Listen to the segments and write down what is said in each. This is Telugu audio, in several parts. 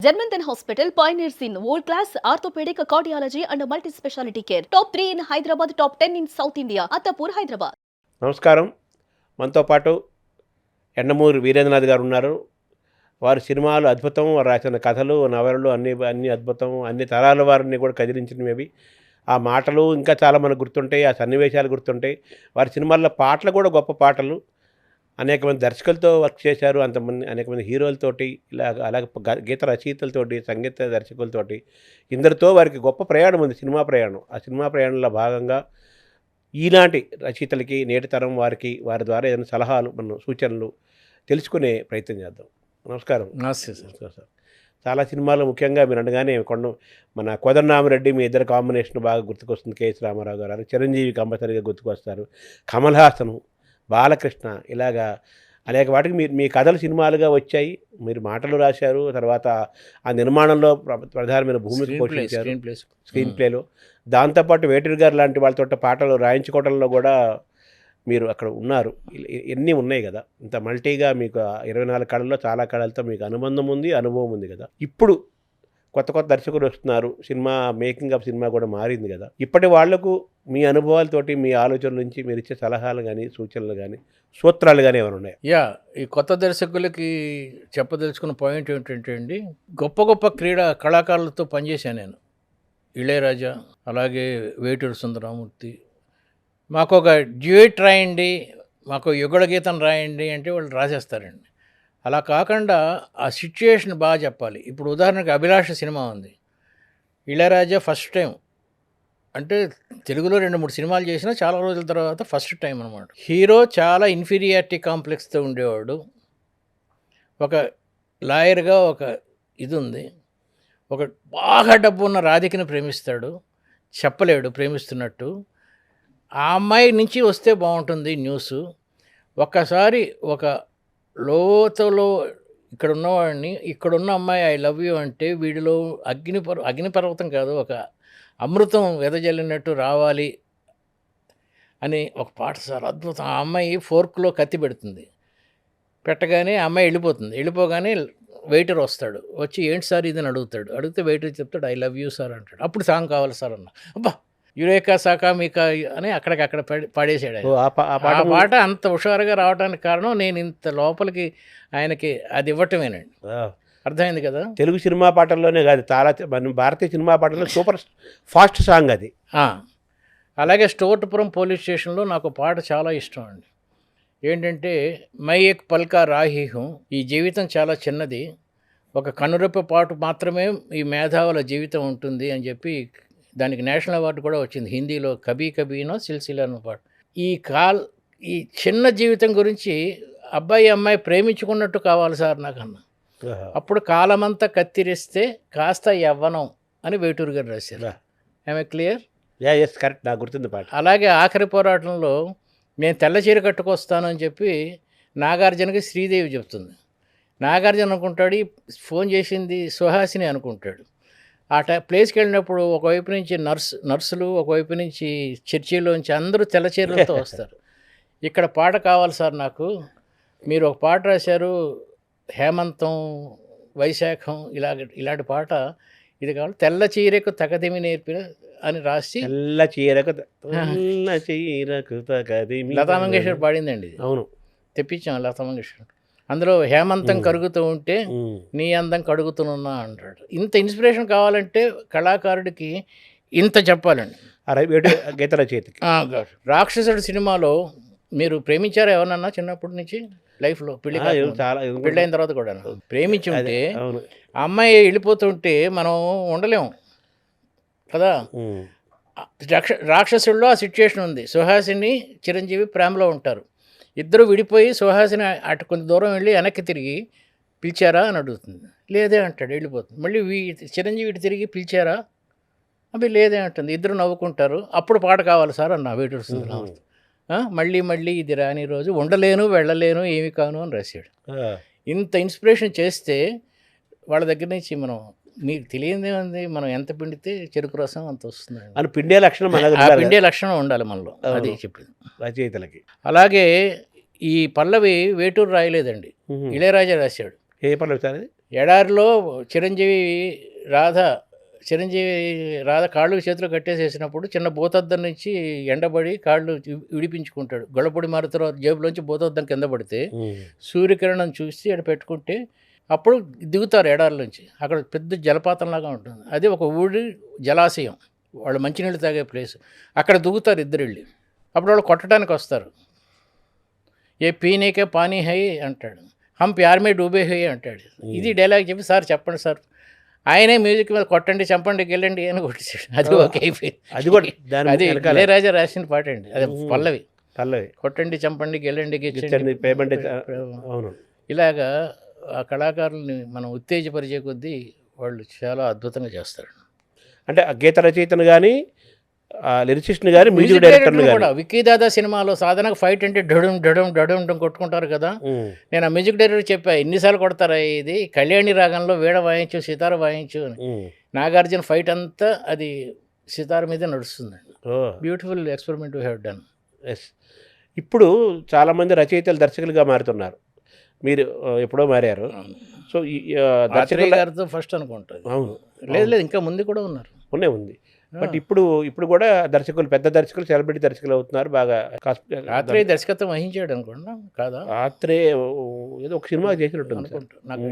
Janmanthan Hospital pioneers in world-class orthopedic cardiology and multi-specialty care. Top 3 in Hyderabad, top 10 in South India. Attapur, Hyderabad. నమస్కారం. మనతో పాటు ఎండమూరి వీరేంద్రనాథ్ గారు ఉన్నారు. వారి సినిమాలు అద్భుతం. వారు రాసిన కథలు, నవలలు అన్నీ అద్భుతం. అన్ని తరాల వారిని కూడా కదిలించినవి. ఆ మాటలు ఇంకా చాలా మనకు గుర్తుంటాయి. ఆ సన్నివేశాలు గుర్తుంటాయి. వారి సినిమాల్లో పాటలు కూడా గొప్ప పాటలు. అనేక మంది దర్శకులతో వర్క్ చేశారు. అనేక మంది హీరోలతోటి అలాగే గీత రచయితలతోటి, సంగీత దర్శకులతోటి ఇందరితో వారికి గొప్ప ప్రయాణం ఉంది, సినిమా ప్రయాణం. ఆ సినిమా ప్రయాణంలో భాగంగా ఈనాటి రచయితలకి, నేటి తరం వారికి, వారి ద్వారా ఏదైనా సలహాలు, సూచనలు తెలుసుకునే ప్రయత్నం చేద్దాం. నమస్కారం. నమస్తే సార్. చాలా సినిమాలు ముఖ్యంగా మీరు అనగానే మన కోదండరామిరెడ్డి, మీ ఇద్దరు కాంబినేషన్ బాగా గుర్తుకొస్తుంది. కేఎస్ రామారావు గారు, చిరంజీవి కంపల్సరీగా గుర్తుకొస్తారు, కమల్ హాసన్, బాలకృష్ణ, ఇలాగా అనేక వాటికి మీ కథలు సినిమాలుగా వచ్చాయి. మీరు మాటలు రాశారు, తర్వాత ఆ నిర్మాణంలో ప్రధానమైన భూమిక పోషించారు స్క్రీన్ ప్లేలో. దాంతోపాటు వేటూరి గారు లాంటి వాళ్ళతో పాటలు రాయించుకోవడంలో కూడా మీరు అక్కడ ఉన్నారు. ఎన్ని ఉన్నాయి కదా, ఇంత మల్టీగా మీకు 24 కళల్లో చాలా కళలతో మీకు అనుబంధం ఉంది, అనుభవం ఉంది కదా. ఇప్పుడు కొత్త కొత్త దర్శకులు వస్తున్నారు, సినిమా మేకింగ్ ఆఫ్ సినిమా కూడా మారింది కదా. ఇప్పటి వాళ్లకు మీ అనుభవాలతోటి, మీ ఆలోచనల నుంచి మీరు ఇచ్చే సలహాలు కానీ, సూచనలు కానీ, సూత్రాలు కానీ ఏమైనా ఉన్నాయి? ఈ కొత్త దర్శకులకి చెప్పదలుచుకున్న పాయింట్ ఏంటంటే అండి, గొప్ప గొప్ప కళాకారులతో పనిచేశాను నేను. ఇళయరాజా, అలాగే వేటూరి సుందరరామూర్తి. మాకు ఒక డ్యూయట్ రాయండి, మాకు యుగళ గీతం రాయండి అంటే వాళ్ళు రాసేస్తారండి. అలా కాకుండా ఆ సిచ్యుయేషన్ బాగా చెప్పాలి. ఇప్పుడు ఉదాహరణకు అభిలాష సినిమా ఉంది. ఇళయరాజా ఫస్ట్ టైం, అంటే తెలుగులో 2-3 సినిమాలు చేసినా చాలా రోజుల తర్వాత ఫస్ట్ టైం అనమాట. హీరో చాలా ఇన్ఫీరియారిటీ కాంప్లెక్స్తో ఉండేవాడు. ఒక లాయర్గా ఒక ఇది ఉంది. ఒక బాగా డబ్బు ఉన్న రాధికని ప్రేమిస్తాడు, చెప్పలేడు ప్రేమిస్తున్నట్టు. ఆ అమ్మాయి నుంచి వస్తే బాగుంటుంది న్యూస్. ఒక్కసారి ఒక లోతులో ఇక్కడ ఉన్నవాడిని, ఇక్కడున్న అమ్మాయి ఐ లవ్ యూ అంటే వీడిలో అగ్నిపర్వతం కాదు, ఒక అమృతం వెదజల్లినట్టు రావాలి అని ఒక పాట సార్, అద్భుతం. ఆ అమ్మాయి ఫోర్క్లో కత్తి పెడుతుంది, పెట్టగానే ఆ అమ్మాయి వెళ్ళిపోగానే వెయిటర్ వస్తాడు, వచ్చి ఏంటి సార్ ఇది అని అడిగితే వెయిటర్ చెప్తాడు ఐ లవ్ యూ సార్ అంటాడు. అప్పుడు సాంగ్ కావాలి సార్ అన్న, అబ్బా యురేకా సాకా మీకా అని అక్కడికక్కడ పాడేశాడు. ఆ పాట అంత హుషారుగా రావడానికి కారణం నేను ఇంత లోపలికి ఆయనకి అది ఇవ్వటమేనండి. అర్థమైంది కదా. తెలుగు సినిమా పాటల్లోనే కాదు, చాలా భారతీయ సినిమా పాటల్లో సూపర్ ఫాస్ట్ సాంగ్ అది. అలాగే స్టోర్పురం పోలీస్ స్టేషన్లో నాకు పాట చాలా ఇష్టం అండి. ఏంటంటే మై ఎక్ పల్కా రాహీ హూ, ఈ జీవితం చాలా చిన్నది, ఒక కనురెప్ప పాటు మాత్రమే ఈ మేధావుల జీవితం ఉంటుంది అని చెప్పి దానికి నేషనల్ అవార్డు కూడా వచ్చింది హిందీలో, కబీ కబీనో సిల్సిలా అన్న పాట. ఈ చిన్న జీవితం గురించి అబ్బాయి అమ్మాయి ప్రేమించుకున్నట్టు కావాలి సార్ నాకన్నా. అప్పుడు కాలమంతా కత్తిరిస్తే కాస్త యవ్వనం అని వేటూరు గారు రాశారు. ఆమె క్లియర్? కరెక్ట్, నాకు గుర్తుంది పాట. అలాగే ఆఖరి పోరాటంలో నేను తెల్ల చీర కట్టుకొస్తాను అని చెప్పి నాగార్జునకి శ్రీదేవి చెప్తుంది. నాగార్జున అనుకుంటాడు ఫోన్ చేసింది సుహాసిని అనుకుంటాడు. ఆ ప్లేస్కి వెళ్ళినప్పుడు ఒకవైపు నుంచి నర్సులు, ఒకవైపు నుంచి చర్చిలోంచి అందరూ తెల్ల చీరలతో వస్తారు. ఇక్కడ పాట కావాలి సార్ నాకు, మీరు ఒక పాట రాశారు హేమంతం వైశాఖం ఇలాంటి పాట, ఇది కావాలి, తెల్ల చీరకు తగదిమి నేర్పిన అని రాసి, తెల్ల చీరకు తగదిమి లతా మంగేశ్వర్ పాడిందండి. అవును, తెప్పించాం లతా మంగేశ్వర్. అందులో హేమంతం కరుగుతూ ఉంటే నీ అందం కడుగుతున్నా అంటాడు. ఇంత ఇన్స్పిరేషన్ కావాలంటే కళాకారుడికి ఇంత చెప్పాలండి. గీత రచయితకి. రాక్షసుడు సినిమాలో మీరు ప్రేమించారా ఎవరన్నా చిన్నప్పటి నుంచి లైఫ్లో? పెళ్ళైన తర్వాత కూడా ప్రేమించి ఉంటే ఆ అమ్మాయి వెళ్ళిపోతుంటే మనం ఉండలేము కదా. రాక్షసుల్లో ఆ సిచ్యుయేషన్ ఉంది. సుహాసిని, చిరంజీవి ప్రేమలో ఉంటారు. ఇద్దరు విడిపోయి సుహాసిని అటు కొంత దూరం వెళ్ళి వెనక్కి తిరిగి పిలిచారా అని అడుగుతుంది. లేదే అంటాడు, వెళ్ళిపోతుంది. మళ్ళీ చిరంజీవి ఇటు తిరిగి పిలిచారా, అవి లేదే అంటుంది. ఇద్దరు నవ్వుకుంటారు. అప్పుడు పాట కావాలి సార్ అన్న వేటూరి సుందరరామూర్తి. మళ్ళీ ఇది రాని రోజు, ఉండలేను వెళ్ళలేను ఏమి కాను అని రాశాడు. ఇంత ఇన్స్పిరేషన్ చేస్తే వాళ్ళ దగ్గర నుంచి మీకు తెలియదే ఉంది, మనం ఎంత పిండితే చెరుకు రసం అంత వస్తుంది అని పిండే లక్షణం, పిండే లక్షణం ఉండాలి మనలో, అది చెప్పింది రచయితలకి. అలాగే ఈ పల్లవి వేటూరు రాయలేదండి, ఇళయరాజా రాశాడు. ఏ పల్లవి సార్? ఎడారిలో చిరంజీవి రాధ కాళ్ళు చేతులు కట్టేసేసినప్పుడు చిన్న భూతద్దం నుంచి ఎండబడి కాళ్ళు విడిపించుకుంటాడు. గొల్లపొడి మారిన తర్వాత జేబులోంచి భూతద్దం కింద పడితే సూర్యకిరణం చూసి అక్కడ పెట్టుకుంటే అప్పుడు దిగుతారు ఎడారిలోంచి. అక్కడ పెద్ద జలపాతంలాగా ఉంటుంది. అది ఒక ఊరి జలాశయం, వాళ్ళు మంచినీళ్ళు తాగే ప్లేస్. అక్కడ దిగుతారు ఇద్దరు వెళ్ళి. అప్పుడు వాళ్ళు కొట్టడానికి వస్తారు. ఏ పీనేకే పానీ హై అంటాడు, హమ్ ప్యార్ మే డూబే హై అంటాడు. ఇది డైలాగ్ చెప్పి సార్ చెప్పండి సార్, ఆయనే మ్యూజిక్ మీద కొట్టండి చంపండి గెలండి అని కొట్టేసాడు. అది ఓకే అయిపోయింది. అది కూడా అది ఇళయరాజా రాసిన పాట అండి, అది పల్లవి. పల్లవి కొట్టండి చంపండి గెలండి ఇచ్చండి, పేమెంట్ అవును. ఇలాగా ఆ కళాకారుల్ని మనం ఉత్తేజపరిచే కొద్దీ వాళ్ళు చాలా అద్భుతంగా చేస్తారు. అంటే ఆ గీత రచయితను కానీ లిరిసిస్ట్ని కానీ మ్యూజిక్ డైరెక్టర్ని కూడా విక్కీ దాదా సినిమాలో సాధారణంగా ఫైట్ అంటే డడుం డడుం డడుం కొట్టుకుంటారు కదా. నేను ఆ మ్యూజిక్ డైరెక్టర్ చెప్పా, ఎన్నిసార్లు కొడతారా ఇది, కళ్యాణి రాగంలో వీణ వాయించు సితార వాయించు అని. నాగార్జున ఫైట్ అంతా అది సితార మీద నడుస్తుందండి. Beautiful experiment we have done. Yes. ఇప్పుడు చాలామంది రచయితలు దర్శకులుగా మారుతున్నారు. మీరు ఎప్పుడో మారారు. సో దర్శకుల గారితో ఫస్ట్ అనుకుంటుంది. అవును, లేదు ఇంకా ముందు కూడా ఉన్నారు. ఉంది. బట్ ఇప్పుడు కూడా దర్శకులు, పెద్ద దర్శకులు, సెలబ్రిటీ దర్శకులు అవుతున్నారు బాగా. ఆత్రేయ దర్శకత్వం వహించాడు అనుకుంటా కాదా? ఆత్రేయ ఏదో ఒక సినిమా చేసినట్టుంది నాకు.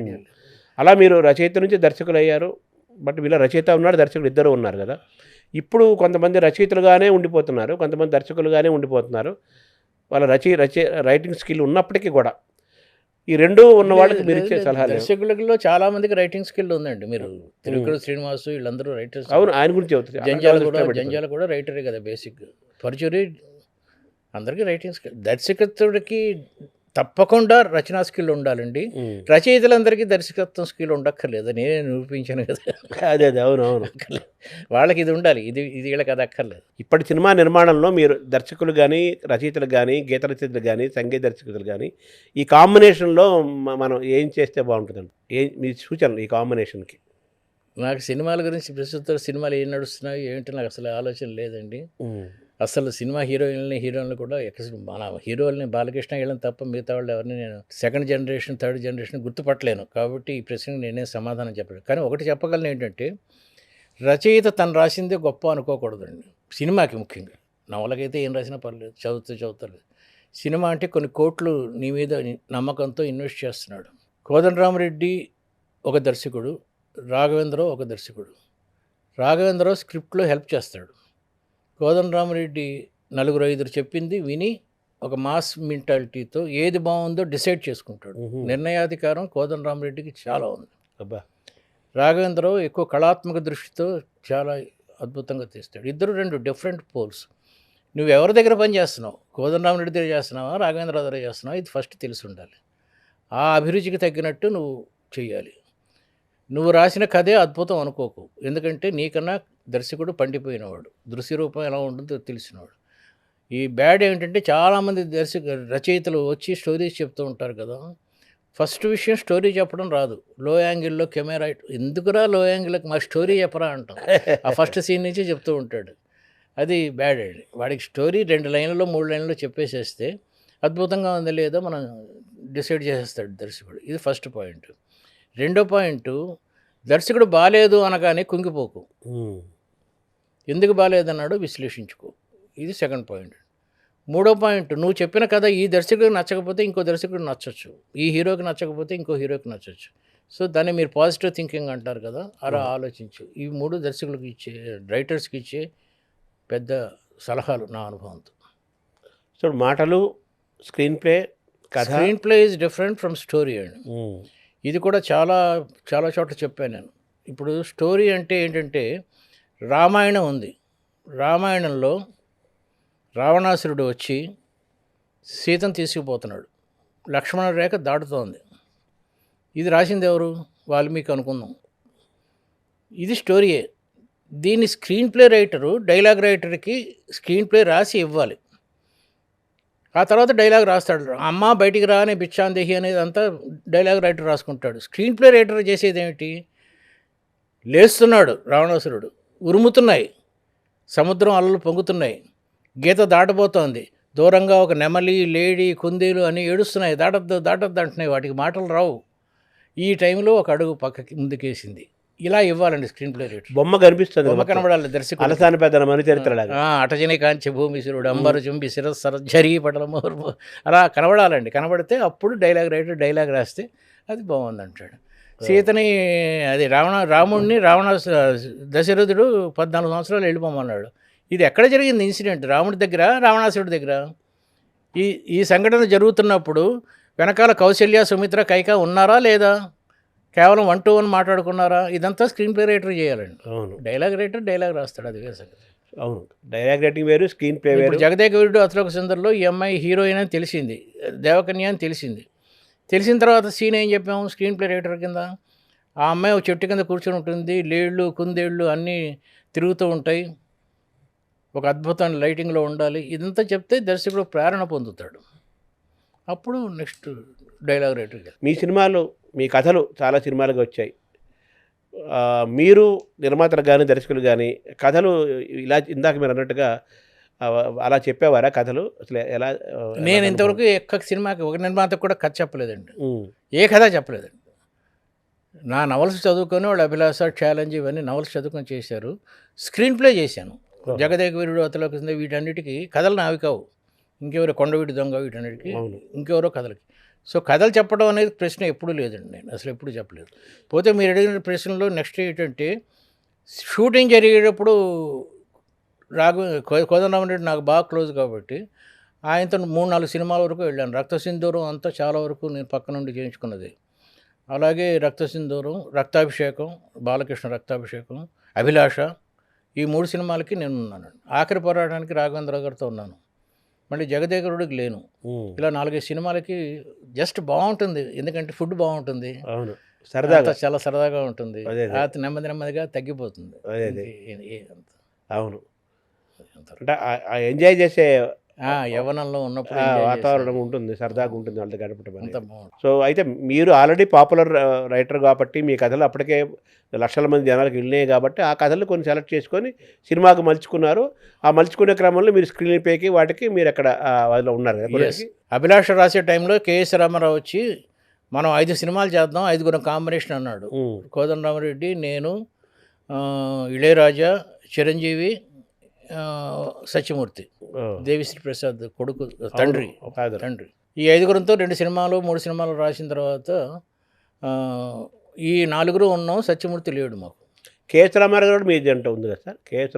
అలా మీరు రచయిత నుంచి దర్శకులు అయ్యారు. బట్ వీళ్ళ రచయిత ఉన్నాడు, దర్శకులు ఇద్దరు ఉన్నారు కదా. ఇప్పుడు కొంతమంది రచయితలుగానే ఉండిపోతున్నారు, కొంతమంది దర్శకులుగానే ఉండిపోతున్నారు. వాళ్ళ రైటింగ్ స్కిల్ ఉన్నప్పటికీ కూడా ఈ రెండు ఉన్న వాళ్ళకి మీరు ఇచ్చే సలహాలు? దర్శకులలో చాలా మందికి రైటింగ్ స్కిల్ ఉందండి. మీరు తిరుక్కూరు శ్రీనివాసు వీళ్ళందరూ రైటర్స్. అవును, ఆయన గురించి చెబుతుంది. జంజాల కూడా రైటరే కదా బేసిక్. పరుచూరి అందరికీ రైటింగ్ స్కిల్. దర్శకత్వుడికి తప్పకుండా రచనా స్కిల్ ఉండాలండి. రచయితలందరికీ దర్శకత్వం స్కిల్ ఉండక్కర్లేదు, నేనే నిరూపించాను కదా. అదే అవునవును, వాళ్ళకి ఇది ఉండాలి, ఇది వీళ్ళకి అది అక్కర్లేదు. ఇప్పటి సినిమా నిర్మాణంలో మీరు దర్శకులు కానీ, రచయితలు కానీ, గీత రచయితలు కానీ, సంగీత దర్శకులు కానీ, ఈ కాంబినేషన్లో మనం ఏం చేస్తే బాగుంటుందండి? మీ సూచనలు ఈ కాంబినేషన్కి? నాకు సినిమాల గురించి ప్రస్తుతం సినిమాలు ఏం నడుస్తున్నాయి ఏంటి నాకు అసలు ఆలోచన లేదండి. అసలు సినిమా హీరోయిన్లు కూడా మన హీరోల్ని బాలకృష్ణ వీళ్ళని తప్ప మిగతా వాళ్ళు ఎవరిని నేను సెకండ్ జనరేషన్ థర్డ్ జనరేషన్ గుర్తుపట్టలేను. కాబట్టి ఈ ప్రశ్నకు నేనే సమాధానం చెప్పలేను. కానీ ఒకటి చెప్పగలను ఏంటంటే, రచయిత తను రాసిందే గొప్ప అనుకోకూడదండి సినిమాకి. ముఖ్యంగా నవలకైతే ఏం రాసినా పర్లేదు, చదువుతలేదు. సినిమా అంటే కొన్ని కోట్లు నీ మీద నమ్మకంతో ఇన్వెస్ట్ చేస్తున్నాడు. కోదండరామరెడ్డి ఒక దర్శకుడు, రాఘవేంద్రరావు ఒక దర్శకుడు. రాఘవేంద్రరావు స్క్రిప్ట్లో హెల్ప్ చేస్తాడు. కోదండరామరెడ్డి 4-5 చెప్పింది విని ఒక మాస్ మెంటాలిటీతో ఏది బాగుందో డిసైడ్ చేసుకుంటాడు. నిర్ణయాధికారం కోదండరామరెడ్డికి చాలా ఉంది. రాఘవేంద్రరావు ఎక్కువ కళాత్మక దృష్టితో చాలా అద్భుతంగా తీస్తాడు. ఇద్దరు 2 డిఫరెంట్ పోల్స్. నువ్వు ఎవరి దగ్గర పని చేస్తున్నావు, కోదండరామరెడ్డి దగ్గర చేస్తున్నావా, రాఘవేంద్రరావు దగ్గర చేస్తున్నావా, ఇది ఫస్ట్ తెలిసి ఉండాలి. ఆ అభిరుచికి తగ్గినట్టు నువ్వు చెయ్యాలి. నువ్వు రాసిన కథే అద్భుతం అనుకోకు, ఎందుకంటే నీకన్నా దర్శకుడు పండిపోయినవాడు, దృశ్య రూపం ఎలా ఉంటుందో తెలిసినవాడు. ఈ బ్యాడ్ ఏంటంటే చాలామంది రచయితలు వచ్చి స్టోరీస్ చెప్తూ ఉంటారు కదా. ఫస్ట్ విషయం స్టోరీ చెప్పడం రాదు. లో యాంగిల్లో కెమెరా ఎందుకురా లో యాంగిల్కి మా స్టోరీ చెప్పరా అంటాం. ఆ ఫస్ట్ సీన్ నుంచి చెప్తూ ఉంటాడు. అది బ్యాడ్ అండి. వాడికి స్టోరీ 2 లైన్లలో 3 లైన్లలో చెప్పేసేస్తే అద్భుతంగా ఉందో లేదో మనం డిసైడ్ చేసేస్తాడు దర్శకుడు. ఇది ఫస్ట్ పాయింట్. రెండో పాయింట్, దర్శకుడు బాగాలేదు అనగానే కుంగిపోకు. ఎందుకు బాగాలేదన్నాడో విశ్లేషించుకో. ఇది సెకండ్ పాయింట్. మూడో పాయింట్, నువ్వు చెప్పిన కథ ఈ దర్శకుడికి నచ్చకపోతే ఇంకో దర్శకుడికి నచ్చచ్చు, ఈ హీరోకి నచ్చకపోతే ఇంకో హీరోకి నచ్చచ్చు. సో దాన్ని మీరు పాజిటివ్ థింకింగ్ అంటారు కదా, అలా ఆలోచించు. ఈ 3 దర్శకులకు ఇచ్చే, రైటర్స్కి ఇచ్చే పెద్ద సలహాలు నా అనుభవంతో. సో మాటలు, screen play, screen play is different from story అండి. ఇది కూడా చాలా చాలా చోట్ల చెప్పాను నేను. ఇప్పుడు స్టోరీ అంటే ఏంటంటే, రామాయణం ఉంది. రామాయణంలో రావణాసురుడు వచ్చి సీతను తీసుకుపోతున్నాడు, లక్ష్మణ రేఖ దాటుతోంది. ఇది రాసింది ఎవరు? వాల్మీకి అనుకుందాం. ఇది స్టోరీయే. దీన్ని స్క్రీన్ ప్లే రైటరు డైలాగ్ రైటర్కి స్క్రీన్ ప్లే రాసి ఇవ్వాలి. ఆ తర్వాత డైలాగ్ రాస్తాడు. అమ్మ బయటికి రా అనే బిచ్చాందేహి అనేది అంతా డైలాగ్ రైటర్ రాసుకుంటాడు. స్క్రీన్ ప్లే రైటర్ చేసేది ఏమిటి? లేస్తున్నాడు రావణాసురుడు, ఉరుముతున్నాయి, సముద్రం అలలు పొంగుతున్నాయి, గీత దాటబోతోంది, దూరంగా ఒక నెమలి, లేడీ, కుందేలు అని ఏడుస్తున్నాయి, దాటద్దు దాటద్దు అంటున్నాయి, వాటికి మాటలు రావు. ఈ టైంలో ఒక అడుగు పక్కకి ముందుకేసింది. ఇలా ఇవ్వాలండి స్క్రీన్ ప్లే రేట్. బొమ్మ కనిపిస్తుంది బొమ్మ కనబడాలి దర్శకుడు. అలసాని పెద్ద మన చరిత్రలాగా. అటజని కాంచి భూమిశిరుడు అంబరు చుంబి శిరస్సర జరీ పటలము అలా కనబడాలండి. కనబడితే అప్పుడు డైలాగ్ రైటర్ డైలాగ్ రాస్తే అది బాగుంది అంటాడు. సీతని అది రాముడిని దశరథుడు 14 సంవత్సరాలు వెళ్ళిపోమన్నాడు. ఇది ఎక్కడ జరిగింది ఇన్సిడెంట్? రాముడి దగ్గర, రావణాసురుడి దగ్గర. ఈ సంఘటన జరుగుతున్నప్పుడు వెనకాల కౌశల్య, సుమిత్ర, కైక ఉన్నారా లేదా? కేవలం 1-to-1 మాట్లాడుకున్నారా? ఇదంతా స్క్రీన్ ప్లే రైటర్ చేయాలండి. అవును, డైలాగ్ రైటర్ డైలాగ్ రాస్తాడు, అది వేరే సంగతి. అవును, డైలాగ్ రైటింగ్ వేరు, స్క్రీన్ ప్లే వేరు. జగదేక వీరుడు అతిలోక సుందరిలో ఈ అమ్మాయి హీరోయిన్ అని తెలిసింది, దేవకన్య అని తెలిసింది. తెలిసిన తర్వాత సీన్ ఏం చెప్పాము స్క్రీన్ ప్లే రైటర్ కింద? ఆ అమ్మాయి ఒక చెట్టు కింద కూర్చొని ఉంటుంది, లేళ్ళు కుందేళ్ళు అన్నీ తిరుగుతూ ఉంటాయి, ఒక అద్భుతమైన లైటింగ్లో ఉండాలి. ఇదంతా చెప్తే దర్శకుడు ప్రేరణ పొందుతాడు. అప్పుడు నెక్స్ట్ డైలాగ్ రైటర్. మీ సినిమాలు, మీ కథలు చాలా సినిమాలుగా వచ్చాయి. మీరు నిర్మాతలు కానీ దర్శకులు కానీ కథలు ఇలా ఇందాక మీరు అన్నట్టుగా అలా చెప్పేవారా కథలు? అసలు ఎలా? నేను ఇంతవరకు ఎక్క సినిమాకి ఒక నిర్మాతకు కూడా కథ చెప్పలేదండి, ఏ కథ చెప్పలేదండి. నా నవల్స్ చదువుకొని వాళ్ళు అభిలాష, ఛాలెంజ్ ఇవన్నీ నవల్స్ చదువుకొని చేశారు. స్క్రీన్ ప్లే చేశాను. జగదేక వీరుడు, అతిలోక సుందరి, వీటన్నిటికీ కథలు నావి కావు. ఇంకెవరో కొండవీటి దొంగ, వీటన్నిటికీ ఇంకెవరో కథలకి. సో కథలు చెప్పడం అనేది ప్రశ్న ఎప్పుడూ లేదండి, నేను అసలు ఎప్పుడు చెప్పలేదు. పోతే మీరు అడిగిన ప్రశ్నలో నెక్స్ట్ ఏంటంటే, షూటింగ్ జరిగేటప్పుడు కోదండరామరెడ్డి నాకు బాగా క్లోజ్ కాబట్టి ఆయనతో 3-4 సినిమాల వరకు వెళ్ళాను. రక్తసింధూరం అంతా చాలా వరకు నేను పక్క నుండి చేయించుకున్నది. అలాగే రక్తసింధూరం, రక్తాభిషేకం, బాలకృష్ణ రక్తాభిషేకం, అభిలాష, ఈ 3 సినిమాలకి నేను ఉన్నాను. ఆఖరి పోరాటానికి రాఘవేంద్ర గారితో ఉన్నాను. మళ్ళీ జగదేకరుడికి లేను. ఇలా 4-5 సినిమాలకి జస్ట్ బాగుంటుంది, ఎందుకంటే ఫుడ్ బాగుంటుంది, అవును, సరదాగా, చాలా సరదాగా ఉంటుంది. నెమ్మదిగా తగ్గిపోతుంది. అవును, అంటే ఎంజాయ్ చేసే యవ్వనంలో ఉన్నప్పుడు వాతావరణం ఉంటుంది, సరదాగా ఉంటుంది వాళ్ళతో గడపడం. అంత బాగుంటుంది. సో అయితే మీరు ఆల్రెడీ పాపులర్ రైటర్ కాబట్టి మీ కథలు అప్పటికే లక్షల మంది జనాలకు వెళ్ళినాయి కాబట్టి ఆ కథలు కొన్ని సెలెక్ట్ చేసుకొని సినిమాకు మలుచుకున్నారు. ఆ మలుచుకునే క్రమంలో మీరు స్క్రీన్ ప్లేకి వాటికి మీరు అక్కడ వాళ్ళు ఉన్నారు. అభిలాష రాసే టైంలో కేఎస్ రామారావు వచ్చి మనం 5 సినిమాలు చేద్దాం, 5 కాంబినేషన్ అన్నాడు. కోదండరామరెడ్డి, నేను, ఇళయరాజా, చిరంజీవి, సత్యమూర్తి, దేవిశ్రీ ప్రసాద్ కొడుకు, తండ్రి. ఈ 5 2 సినిమాలు 3 సినిమాలు రాసిన తర్వాత ఈ 4 ఉన్నాం. సత్యమూర్తి లేడు మాకు. కేఎస్ రామారావు గారు మీ జంట ఉంది కదా సార్? కేఎస్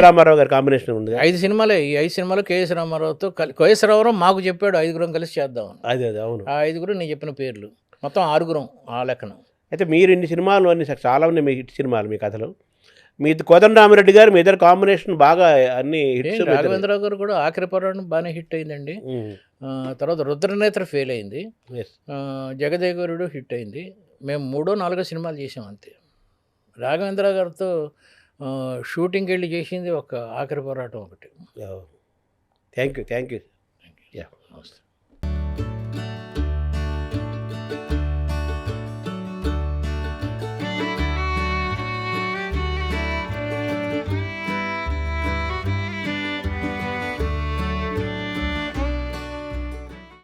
రామారావు గారు కాంబినేషన్ ఉంది. 5 సినిమాలే. ఈ 5 సినిమాలు కేఎస్ రామారావుతో కేఎస్ రామారావు మాకు చెప్పాడు 5 కలిసి చేద్దాం. అదే అవును. ఆ 5 నేను చెప్పిన పేర్లు మొత్తం 6 ఆ లెక్కన. అయితే మీరు ఇన్ని సినిమాలు అన్ని చాలా ఉన్నాయి, మీ హిట్ సినిమాలు, మీ కథలు. మీ కోదండరామరెడ్డి గారు మీ ఇద్దరు కాంబినేషన్ బాగా అన్ని హిట్స్. రాఘవేంద్రరావు గారు కూడా ఆఖరి పోరాటం బాగానే హిట్ అయిందండి. తర్వాత రుద్రనేత్ర ఫెయిల్ అయింది, జగదేగురుడు హిట్ అయింది. మేము 3-4 సినిమాలు చేసాం అంతే. రాఘవేంద్రరావు గారితో షూటింగ్కి వెళ్ళి చేసింది ఒక ఆఖరి పోరాటం ఒకటి. Thank you. నమస్తే.